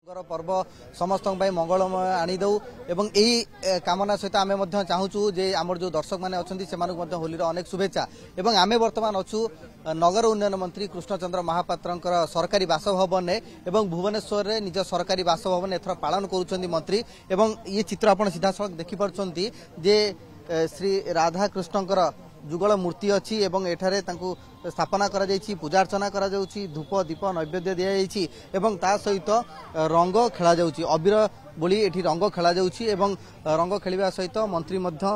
पर्व समस्त मंगलमय आनीदौ एवं यही कामना सहित आम चाहूँ जे आमर जो दर्शक मैंने अच्छा होली अनेक शुभेच्छा एवं आम बर्तमान अच्छु नगर उन्नयन मंत्री कृष्णचंद्र महापात्र सरकारी बासभवन एवं भुवनेश्वर में निज सरकारी बासभवन एथर पालन करुँच मंत्री एवं ये चित्र आप सीधा सड़क देखिपुंट जे श्री राधा कृष्णकर जुगल मूर्ति अच्छी एवं एठारे स्थापना करा जायछि पूजा अर्चना करा जाउछि धूप दीप नैवेद्य दिया जायछि एवं ता सहित रंग खेला जाउछि अबीर बोली एठी रंग खेला जाउछि एवं रंग खेलिबा सहित मंत्री मध्य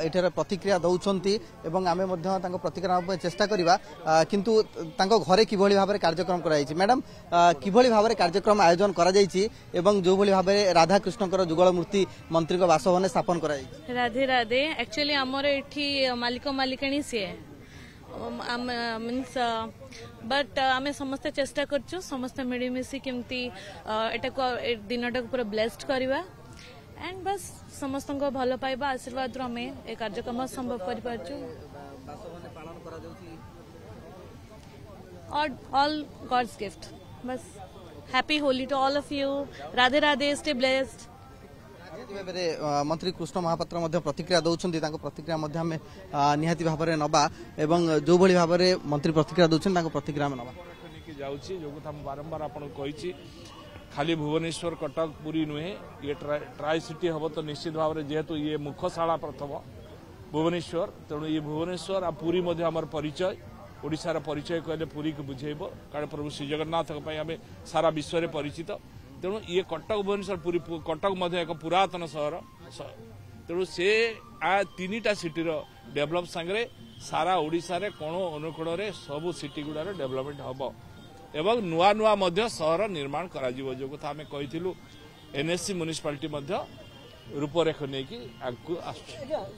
एठारे प्रतिक्रिया दउछंती एवं आमे मध्य तांको प्रतिक्रिया पे चेष्टा करिबा किंतु तांको घरे किभଳି भाबरे कार्यक्रम करा जायछि मैडम किभଳି भाबरे कार्यक्रम आयोजन करा जायछि एवं जो भଳି भाबरे राधा कृष्णकर जुगल मूर्ति मंत्री को बासभवन स्थापन करा जायछि। राधे राधे एक्चुअली हमर एठी मालिक मालिकाणी से मीन्स बट आम समस्ते चेष्टा करछु समस्ते मिलमिशि केमती एटा को दिनटा को पूरा ब्लेस्ड करवा एंड बस समस्त को भल पाइबा आशीर्वाद आम ए कार्यक्रम संभव कर पारछु ऑल गॉड्स गिफ्ट बस happy Holi to all of you Radhe Radhe stay blessed. मंत्री कृष्ण महापात्र प्रतिक्रिया दौरान प्रतिक्रिया निहाती भाव में नवा एवं जो भली भाव में मंत्री प्रतिक्रिया दौरान प्रतिक्रिया में नवा जो बारंबार आपन कही खाली भुवनेश्वर कटक पुरी नुहे ये ट्राई सिटी हम तो निश्चित भाव में जेहेतु ये मुखशाला प्रथम भुवनेश्वर तेणु ये भुवनेश्वर आ पुरी आम परिचय ओडिशार परिचय कहले पुरी को बुझेब कारण प्रभु श्री जगन्नाथ आम सारा विश्व में परिचित तेणु ये कटक भुवनेश्वर पुरी कटक एक पुरातन सहर तेणु से तीनटा सिटीर डेभलप सांगे सारा ओडिशा रे कोण अनुकोण रे सब सिटी गुड़ार डेभलपमेंट हम एवं नुआ नुआ सहर निर्माण करा जो कथा आम कही एनएससी म्युनिसिपालिटी रूपरेख नहीं आगू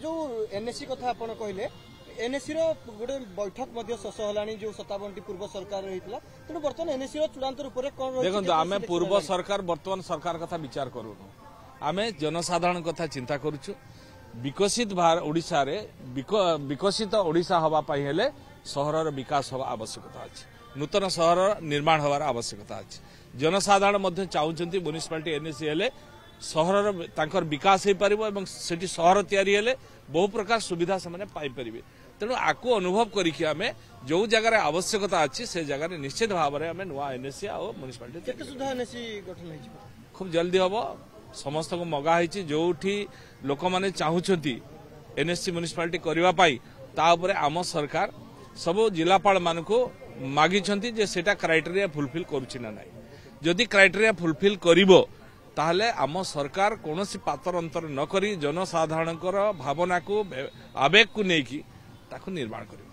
जो एनएससी कथा आप कहले एनएससी गोटे बैठक शेष है जो 57 पूर्व सरकार रही तेणु बर्तमान एनएससी चूड़ांत रूपरेख कौन देखो आम पूर्व सरकार बर्तमान सरकार कथा विचार करूँ आम जनसाधारण कथा चिंता करुचु विकसित ओडिशा रे विकसित ओडिशा हवापाई हेले सहर विकास हवा आवश्यकता अच्छी नूतन सहर निर्माण हवार आवश्यकता अच्छी जनसाधारण चाहते म्युनिसिपालिटी एनएससी हेले सहर तांकर विकास हो पार एवं सेठी सहर तैयारी हेले बहु प्रकार सुविधा से पाई परिबे तेणु आपको अनुभव करिकि आमे जो जगह आवश्यकता अच्छी से जगह निश्चित भाव में आम नुआ एनएससी और म्युनिसिपालिटी खूब जल्दी हम समस्त को मगा होती जो लोक मैंने चाहूँगी एनएससी म्युनिसिपालिटी करने आम सरकार सब जिलापाल मान को मागी सेटा क्राइटेरिया फुलफिल करुच्ची जदि क्राइटेरिया फुलफिल करिबो ताहले आम सरकार कौन पातर अंतर न करी जनसाधारण भावना को आवेग को लेकिन निर्माण कर